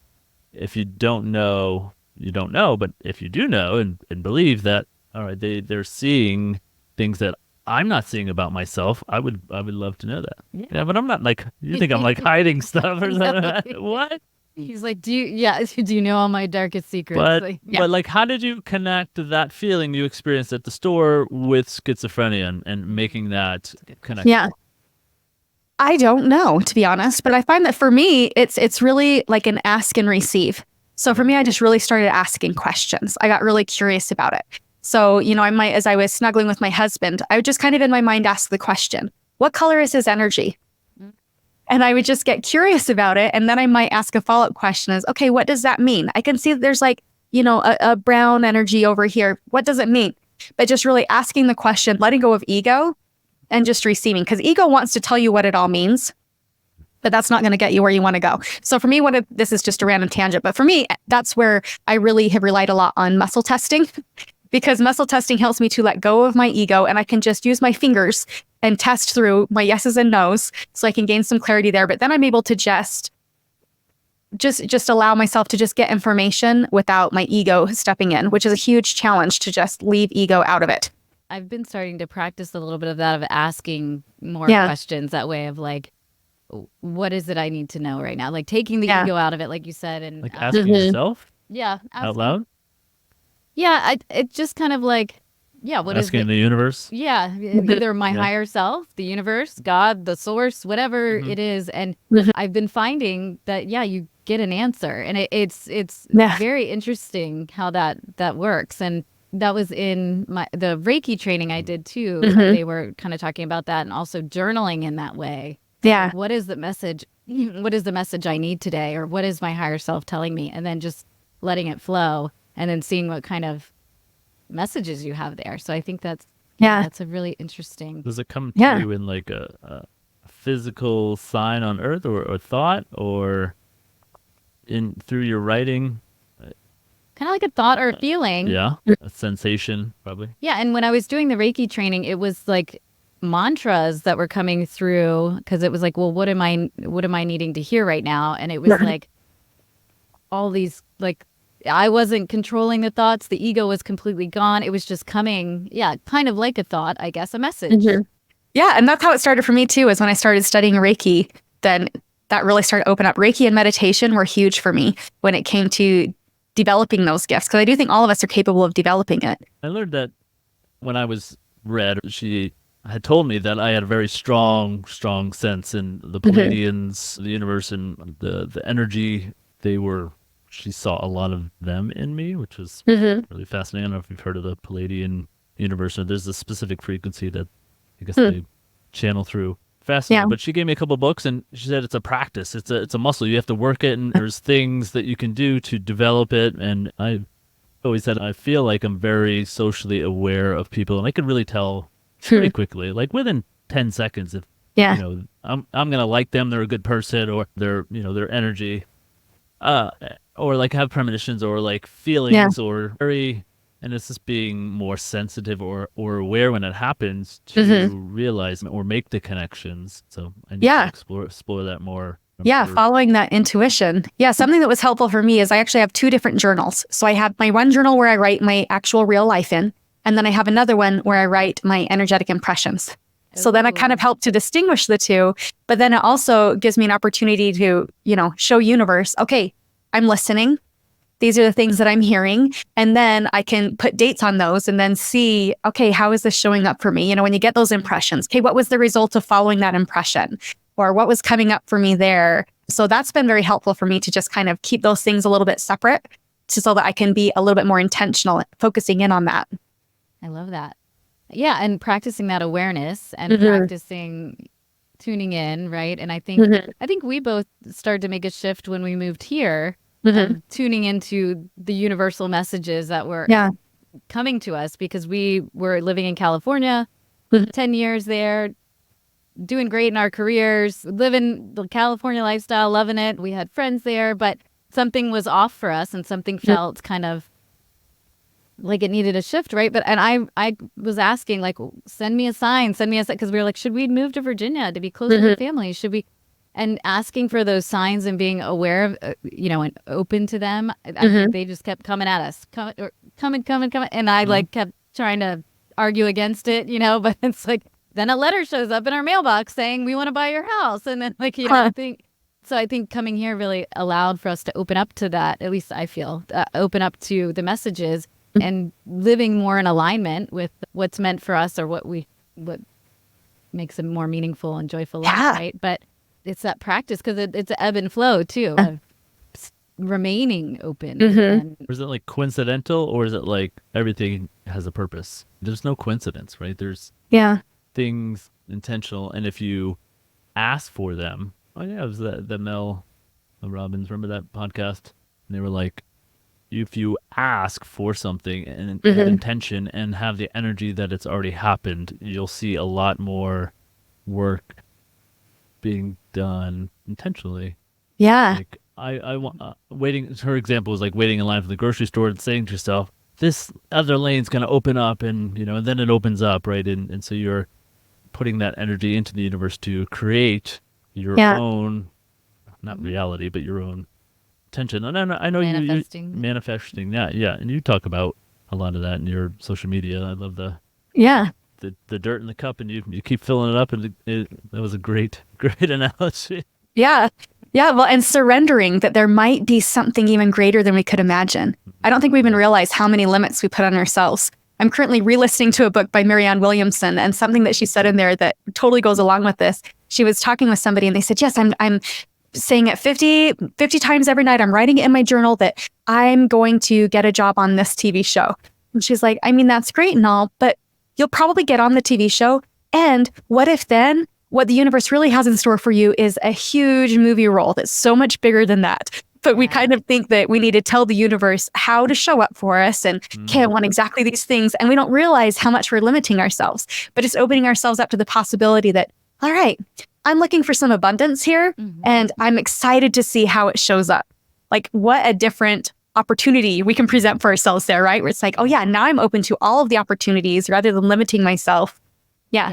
if you don't know, you don't know. But if you do know and believe that, all right, they're seeing things that I'm not seeing about myself. I would love to know that. Yeah, but I'm not like you think I'm like hiding stuff or something. What? He's like, do you know all my darkest secrets? But like, how did you connect that feeling you experienced at the store with schizophrenia and making that connection? Yeah. I don't know, to be honest, but I find that for me, it's really like an ask and receive. So for me, I just really started asking questions. I got really curious about it. So, as I was snuggling with my husband, I would just kind of in my mind ask the question, what color is his energy? And I would just get curious about it. And then I might ask a follow-up question is, okay, what does that mean? I can see that there's like, a brown energy over here. What does it mean? But just really asking the question, letting go of ego and just receiving, because ego wants to tell you what it all means, but that's not going to get you where you want to go. So for me, this is just a random tangent, but for me, that's where I really have relied a lot on muscle testing because muscle testing helps me to let go of my ego and I can just use my fingers and test through my yeses and nos so I can gain some clarity there. But then I'm able to just allow myself to just get information without my ego stepping in, which is a huge challenge to just leave ego out of it. I've been starting to practice a little bit of that, of asking more questions that way of like, what is it I need to know right now? Like taking the ego out of it, like you said. And like asking yourself out loud? Yeah, it's just kind of like, what is asking the universe? Yeah, either my higher self, the universe, God, the source, whatever it is. And I've been finding that, you get an answer. And it's very interesting how that works. And that was in the Reiki training I did too. They were kind of talking about that and also journaling in that way. Yeah. Like, what is the message? What is the message I need today? Or what is my higher self telling me? And then just letting it flow and then seeing what kind of messages you have there. So I think that's a really interesting. Does it come to you in like a physical sign on earth or thought or through your writing? Kind of like a thought or a feeling. A sensation probably. Yeah, and when I was doing the Reiki training, it was like mantras that were coming through because it was like, well, what am I needing to hear right now? And it was like all these like I wasn't controlling the thoughts. The ego was completely gone. It was just coming, kind of like a thought, I guess, a message. Yeah, and that's how it started for me too, is when I started studying Reiki, then that really started to open up. Reiki and meditation were huge for me when it came to developing those gifts, because I do think all of us are capable of developing it. I learned that when I was read, she had told me that I had a very strong sense in the Pleiadians, the universe, and the energy. She saw a lot of them in me, which was really fascinating. I don't know if you've heard of the Pleiadian universe. There's a specific frequency that I guess they channel through. Fascinating. Yeah. But she gave me a couple books and she said it's a practice. It's a muscle. You have to work it, and there's things that you can do to develop it. And I always said I feel like I'm very socially aware of people, and I could really tell pretty quickly, like within 10 seconds, if I'm gonna like them, they're a good person, or their energy, or like have premonitions or like feelings or very. And it's just being more sensitive or aware when it happens to realize or make the connections. So I need to explore that more. Following that intuition. Something that was helpful for me is I actually have two different journals. So I have my one journal where I write my actual real life in, and then I have another one where I write my energetic impressions. So then I kind of help to distinguish the two, but then it also gives me an opportunity to, show universe, okay, I'm listening. These are the things that I'm hearing. And then I can put dates on those and then see, okay, how is this showing up for me? When you get those impressions, okay, what was the result of following that impression? Or what was coming up for me there? So that's been very helpful for me to just kind of keep those things a little bit separate so that I can be a little bit more intentional, focusing in on that. I love that. Yeah, and practicing that awareness and practicing tuning in, right? And I think we both started to make a shift when we moved here, tuning into the universal messages that were coming to us, because we were living in California, 10 years there, doing great in our careers, living the California lifestyle, loving it. We had friends there, but something was off for us, and something felt kind of like it needed a shift, right? But I was asking, like, send me a sign, because we were like, should we move to Virginia to be closer to family? Should we? And asking for those signs and being aware of, and open to them. I think they just kept coming at us, coming, and I like kept trying to argue against it, but it's like, then a letter shows up in our mailbox saying we want to buy your house, and then I think coming here really allowed for us to open up to that. At least I feel open up to the messages and living more in alignment with what's meant for us, or what makes a more meaningful and joyful life, right? But it's that practice, because it's an ebb and flow too, of remaining open. And is it like coincidental, or is it like everything has a purpose? There's no coincidence, right? There's things intentional, and if you ask for them, it was the Mel Robbins, remember that podcast? And they were like, if you ask for something and have intention and have the energy that it's already happened, you'll see a lot more work being done intentionally. Like I want waiting. Her example was like waiting in line for the grocery store and saying to yourself, this other lane's going to open up, and and then it opens up, right? And so you're putting that energy into the universe to create your own, not reality, but your own attention. And I know you manifesting that, and you talk about a lot of that in your social media. I love the dirt in the cup, and you keep filling it up, and that was a great analogy. Well, and surrendering that there might be something even greater than we could imagine. I don't think we even realize how many limits we put on ourselves. I'm currently re-listening to a book by Maryann Williamson, and something that she said in there that totally goes along with this. She was talking with somebody, and they said, yes, I'm saying it 50 times every night. I'm writing it in my journal that I'm going to get a job on this TV show. And she's like, I mean, that's great and all, but you'll probably get on the TV show. And what if then what the universe really has in store for you is a huge movie role that's so much bigger than that? But we kind of think that we need to tell the universe how to show up for us, and okay, I want exactly these things. And we don't realize how much we're limiting ourselves, but it's opening ourselves up to the possibility that, all right, I'm looking for some abundance here, and I'm excited to see how it shows up. Like, what a different opportunity we can present for ourselves there, right? Where it's like, oh yeah, now I'm open to all of the opportunities rather than limiting myself.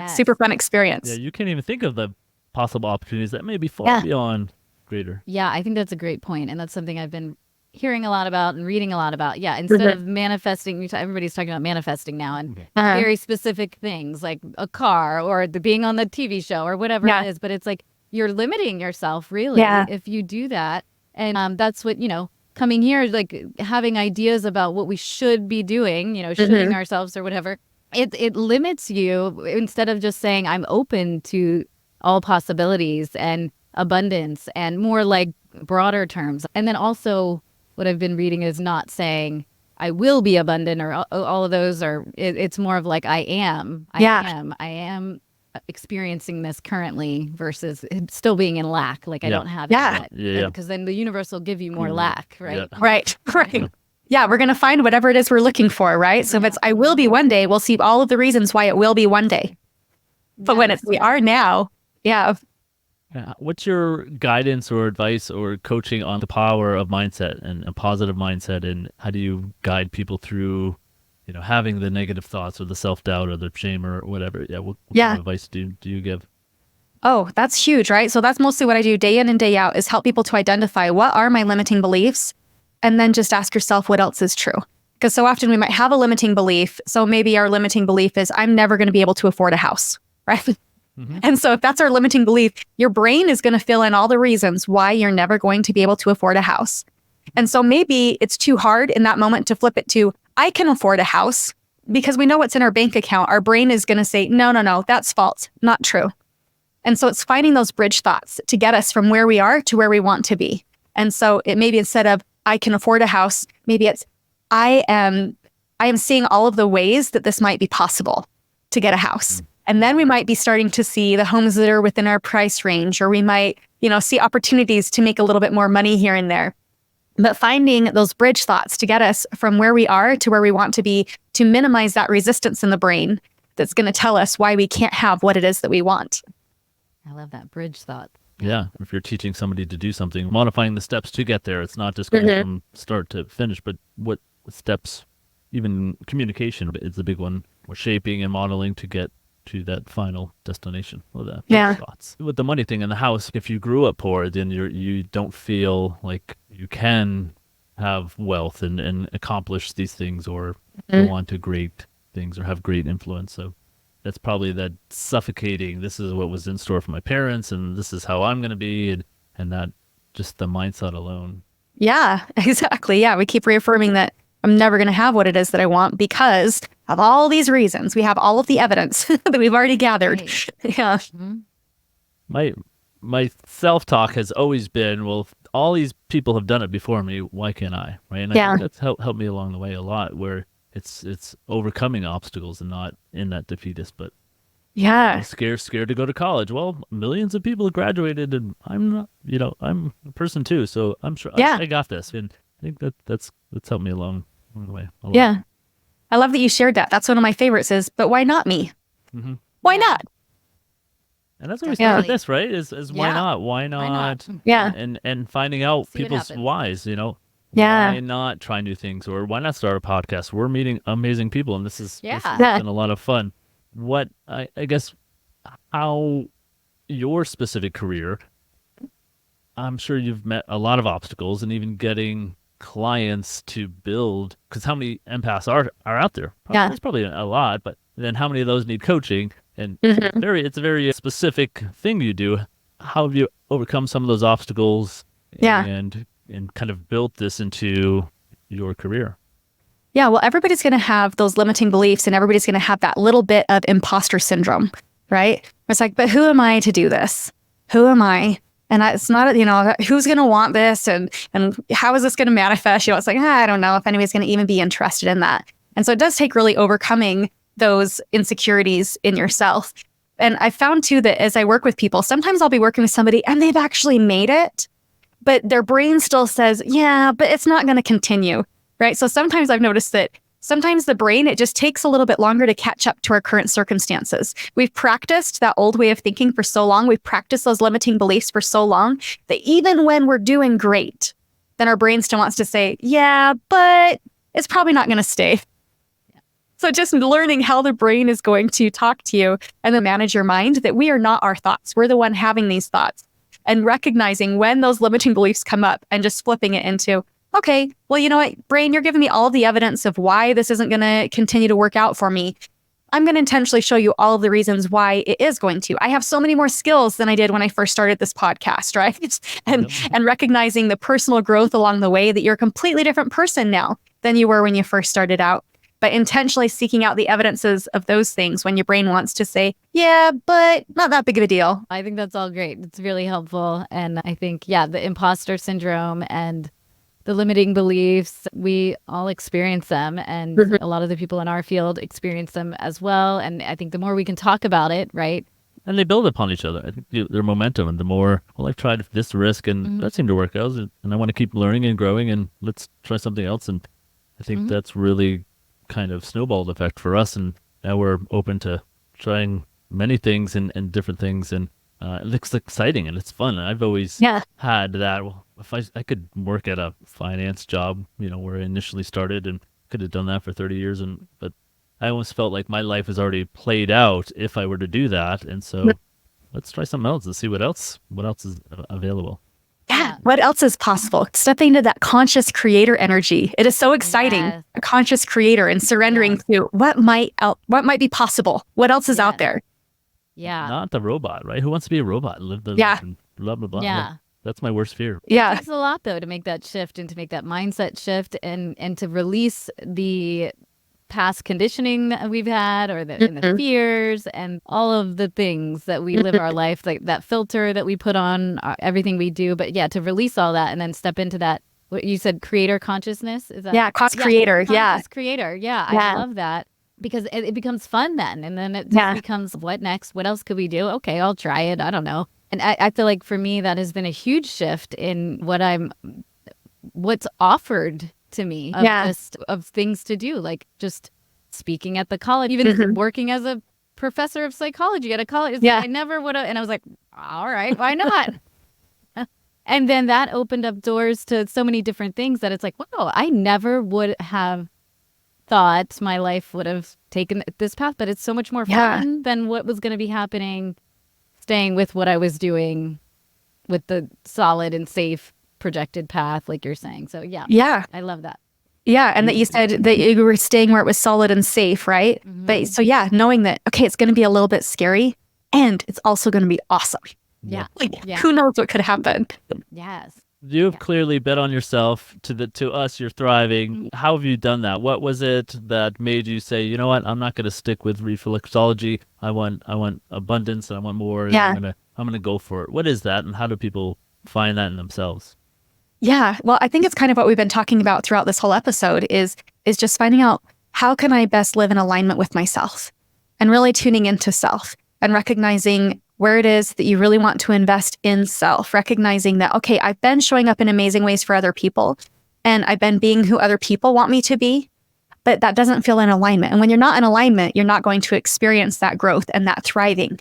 Super fun experience. Yeah, you can't even think of the possible opportunities that may be far beyond greater. Yeah, I think that's a great point. And that's something I've been hearing a lot about and reading a lot about. Yeah, instead of manifesting, everybody's talking about manifesting now, and very specific things like a car or being on the TV show or whatever it is. But it's like you're limiting yourself, really, if you do that. And that's what, coming here is like having ideas about what we should be doing, shooting ourselves or whatever. It limits you instead of just saying, I'm open to all possibilities and abundance, and more like broader terms. And then also what I've been reading is not saying I will be abundant or all of those, or it's more of like I am experiencing this currently versus still being in lack, like I don't have it yet. Because then the universe will give you more lack, right? Right. Yeah, we're going to find whatever it is we're looking for, right? So if it's I will be one day, we'll see all of the reasons why it will be one day. But when it's we are now, what's your guidance or advice or coaching on the power of mindset and a positive mindset, and how do you guide people through, having the negative thoughts or the self-doubt or the shame or whatever? What kind of advice do you give? Oh, that's huge, right? So that's mostly what I do day in and day out, is help people to identify what are my limiting beliefs, and then just ask yourself what else is true. Because so often we might have a limiting belief. So maybe our limiting belief is I'm never going to be able to afford a house, right? And so if that's our limiting belief, your brain is going to fill in all the reasons why you're never going to be able to afford a house. And so maybe it's too hard in that moment to flip it to, I can afford a house, because we know what's in our bank account. Our brain is going to say, no, that's false, not true. And so it's finding those bridge thoughts to get us from where we are to where we want to be. And so it maybe instead of I can afford a house, maybe it's I am seeing all of the ways that this might be possible to get a house. And then we might be starting to see the homes that are within our price range, or we might, see opportunities to make a little bit more money here and there. But finding those bridge thoughts to get us from where we are to where we want to be, to minimize that resistance in the brain that's going to tell us why we can't have what it is that we want. I love that bridge thought. Yeah. If you're teaching somebody to do something, modifying the steps to get there, it's not just going from start to finish, but what steps, even communication is a big one. We're shaping and modeling to get to that final destination. Thoughts. With the money thing in the house, if you grew up poor, then you don't feel like you can have wealth and accomplish these things or go on to great things or have great influence. So that's probably that suffocating, this is what was in store for my parents and this is how I'm going to be, and that just the mindset alone. Yeah, exactly. Yeah, we keep reaffirming that I'm never going to have what it is that I want because of all these reasons. We have all of the evidence that we've already gathered. Right. Yeah. My self-talk has always been, well, if all these people have done it before me, why can't I? Right? And I think that's helped me along the way a lot, where it's overcoming obstacles and not in that defeatist, but scared to go to college. Well, millions of people have graduated and I'm not, I'm a person too, so I'm sure I got this. And I think that's helped me along the way a lot. Yeah. I love that you shared that. That's one of my favorites is, but why not me? Mm-hmm. Why not? And that's what we started with this, right? Is why not? Why not? Yeah. And finding out people's whys, Yeah. Why not try new things, or why not start a podcast? We're meeting amazing people, and this has been a lot of fun. What, I guess, how your specific career, I'm sure you've met a lot of obstacles, and even getting clients to build, because how many empaths are out there? It's probably a lot, but then how many of those need coaching? And it's a very specific thing you do. How have you overcome some of those obstacles and kind of built this into your career? Yeah, well, everybody's going to have those limiting beliefs, and everybody's going to have that little bit of imposter syndrome, right? It's like, but who am I to do this? Who am I? And it's not, who's going to want this? And how is this going to manifest? It's like, I don't know if anybody's going to even be interested in that. And so it does take really overcoming those insecurities in yourself. And I found too that as I work with people, sometimes I'll be working with somebody and they've actually made it, but their brain still says, yeah, but it's not going to continue, right? So sometimes I've noticed that sometimes the brain, it just takes a little bit longer to catch up to our current circumstances. We've practiced that old way of thinking for so long. We've practiced those limiting beliefs for so long that even when we're doing great, then our brain still wants to say, yeah, but it's probably not going to stay. So just learning how the brain is going to talk to you and then manage your mind, that we are not our thoughts. We're the one having these thoughts, and recognizing when those limiting beliefs come up and just flipping it into, okay, well, you know what, brain, you're giving me all of the evidence of why this isn't going to continue to work out for me. I'm going to intentionally show you all of the reasons why it is going to. I have so many more skills than I did when I first started this podcast, right? And recognizing the personal growth along the way, that you're a completely different person now than you were when you first started out. But intentionally seeking out the evidences of those things when your brain wants to say, yeah, but not that big of a deal. I think that's all great. It's really helpful. And I think, the imposter syndrome and the limiting beliefs, we all experience them. And a lot of the people in our field experience them as well. And I think the more we can talk about it, right? And they build upon each other. I think their momentum, and the more, well, I've tried this risk and that seemed to work out, and I want to keep learning and growing, and let's try something else. And I think that's really kind of snowballed effect for us, and now we're open to trying many things and different things, and it looks exciting and it's fun. I've always had that, well, if I could work at a finance job, where I initially started, and could have done that for 30 years, but I almost felt like my life is already played out if I were to do that. And so let's try something else and see what else is available. Yeah. What else is possible? Stepping into that conscious creator energy. It is so exciting. Yes. A conscious creator, and surrendering to what might be possible. What else is out there? Yeah. Not the robot, right? Who wants to be a robot and live the and blah, blah, blah. Yeah. That's my worst fear. Yeah. It takes a lot, though, to make that shift and to make that mindset shift and to release the past conditioning that we've had, or and the fears and all of the things that we live our life, like that filter that we put on everything we do. But to release all that and then step into that, what you said, creator consciousness, is that? Yeah, creator. Conscious creator. Yeah, I love that. because it becomes fun then. And then it just becomes, what next? What else could we do? Okay, I'll try it. I don't know. And I feel like for me, that has been a huge shift in what's offered to me of things to do, like just speaking at the college, even working as a professor of psychology at a college. I never would have. And I was like, all right, why not? And then that opened up doors to so many different things that it's like, wow, I never would have thought my life would have taken this path, but it's so much more fun than what was going to be happening, staying with what I was doing with the solid and safe projected path, like you're saying. So yeah, I love that. Yeah, and that you said that you were staying where it was solid and safe, right? But so knowing that, okay, it's going to be a little bit scary and it's also going to be awesome. Yeah. Who knows what could happen? Yes. You've clearly bet on yourself. To us, you're thriving. How have you done that? What was it that made you say, you know what, I'm not going to stick with reflexology. I want abundance and I want more. Yeah. I'm gonna go for it. What is that, and how do people find that in themselves? Yeah, well, I think it's kind of what we've been talking about throughout this whole episode is just finding out how can I best live in alignment with myself, and really tuning into self and recognizing where it is that you really want to invest in self, recognizing that, okay, I've been showing up in amazing ways for other people and I've been being who other people want me to be, but that doesn't feel in alignment. And when you're not in alignment, you're not going to experience that growth and that thriving,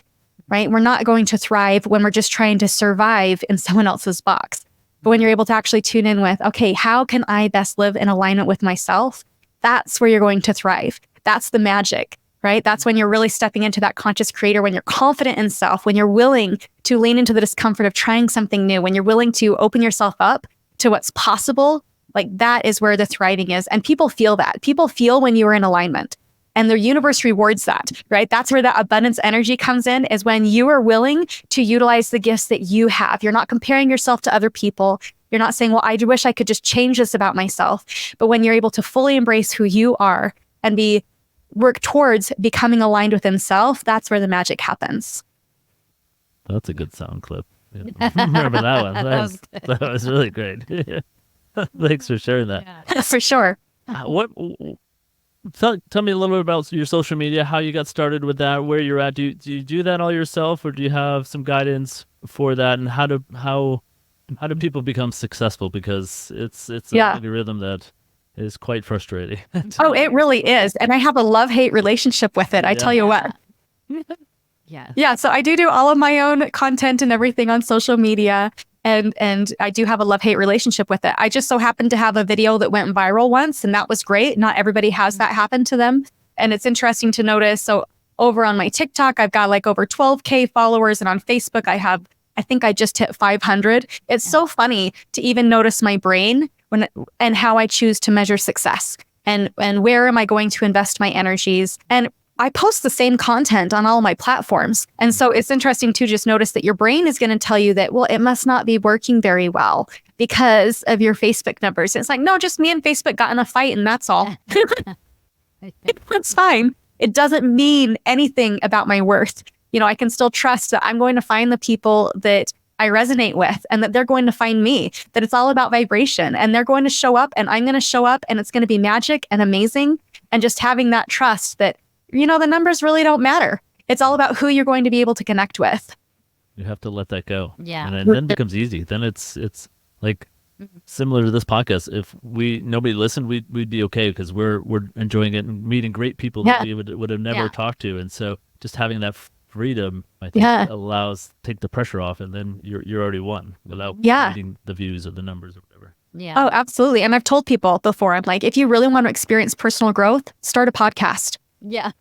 right? We're not going to thrive when we're just trying to survive in someone else's box. But when you're able to actually tune in with, okay, how can I best live in alignment with myself? That's where you're going to thrive. That's the magic. Right? That's when you're really stepping into that conscious creator, when you're confident in self, when you're willing to lean into the discomfort of trying something new, when you're willing to open yourself up to what's possible, like that is where the thriving is. And people feel that. People feel when you are in alignment, and the universe rewards that, right? That's where that abundance energy comes in, is when you are willing to utilize the gifts that you have. You're not comparing yourself to other people. You're not saying, well, I wish I could just change this about myself. But when you're able to fully embrace who you are and work towards becoming aligned within self, that's where the magic happens. That's a good sound clip. Yeah. Remember that one. That was really great. Thanks for sharing that. Yeah. For sure. Tell me a little bit about your social media, how you got started with that, where you're at. Do you do that all yourself, or do you have some guidance for that? And how do people become successful? Because it's a algorithm that is quite frustrating. Oh, it really is. And I have a love-hate relationship with it. I tell you what. Yeah. So I do all of my own content and everything on social media. And I do have a love-hate relationship with it. I just so happened to have a video that went viral once, and that was great. Not everybody has that happen to them. And it's interesting to notice. So over on my TikTok, I've got like over 12K followers. And on Facebook, I think I just hit 500. It's so funny to even notice my brain and how I choose to measure success and where am I going to invest my energies. And I post the same content on all my platforms. And so it's interesting to just notice that your brain is going to tell you that, well, it must not be working very well because of your Facebook numbers. And it's like, no, just me and Facebook got in a fight and that's all. It's fine. It doesn't mean anything about my worth. I can still trust that I'm going to find the people that I resonate with and that they're going to find me, that it's all about vibration and they're going to show up and I'm going to show up and it's going to be magic and amazing. And just having that trust that, the numbers really don't matter. It's all about who you're going to be able to connect with. You have to let that go. Yeah. And then it becomes easy. Then it's like similar to this podcast. If nobody listened, we'd be okay because we're enjoying it and meeting great people that we would have never talked to. And so just having that freedom, I think, take the pressure off, and then you're already won without needing the views or the numbers or whatever. Yeah. Oh, absolutely. And I've told people before, I'm like, if you really want to experience personal growth, start a podcast. Yeah.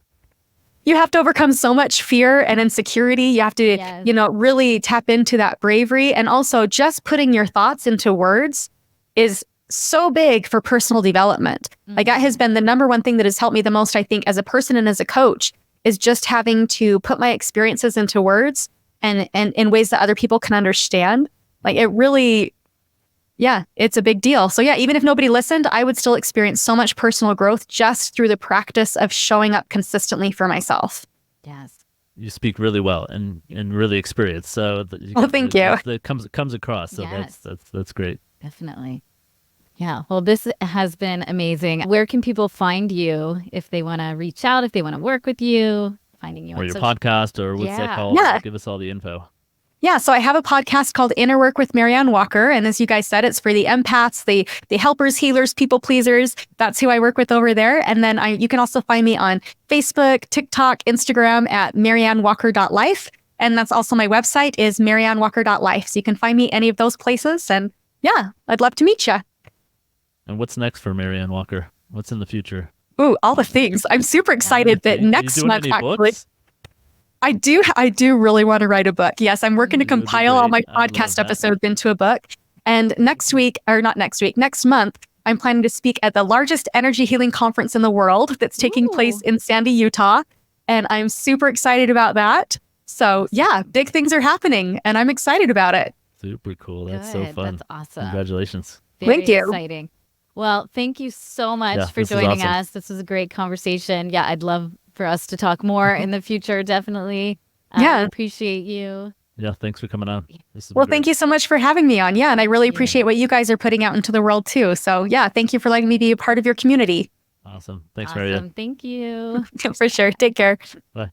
You have to overcome so much fear and insecurity. You have to, really tap into that bravery. And also just putting your thoughts into words is so big for personal development. Like that has been the number one thing that has helped me the most, I think, as a person and as a coach, is just having to put my experiences into words and in ways that other people can understand. Like it really, it's a big deal. So even if nobody listened, I would still experience so much personal growth just through the practice of showing up consistently for myself. Yes. You speak really well and really experienced. So thank you. That comes across. So that's great. Definitely. Yeah. Well, this has been amazing. Where can people find you if they want to reach out, if they want to work with you, finding you Or on your social? podcast, or what's that Yeah. called? Yeah. Give us all the info. Yeah, so I have a podcast called Inner Work with Maryann Walker. And as you guys said, it's for the empaths, the helpers, healers, people pleasers. That's who I work with over there. And then you can also find me on Facebook, TikTok, Instagram at maryannwalker.life. And that's also my website is maryannwalker.life. So you can find me any of those places. And yeah, I'd love to meet you. And what's next for Maryann Walker? What's in the future? Ooh, all the things. I'm super excited that Are you next doing month, any actually. books? I do really want to write a book. Yes, I'm working to It would be compile all my great. I love podcast that. episodes into a book. And next month, I'm planning to speak at the largest energy healing conference in the world that's taking place in Sandy, Utah. And I'm super excited about that. So yeah, big things are happening and I'm excited about it. Super cool. That's so Good. fun. That's awesome. Congratulations. Very Thank you. exciting. Well, thank you so much Yeah, for this is joining awesome. us. This was a great conversation. Yeah, I'd love for us to talk more in the future, definitely. Yeah. Appreciate you. Yeah, thanks for coming on. Well, thank you so much for having me on. Yeah, and I really appreciate what you guys are putting out into the world too. So yeah, thank you for letting me be a part of your community. Awesome. Thanks, Awesome. Marianne. Thank you. For sure. Take care. Bye.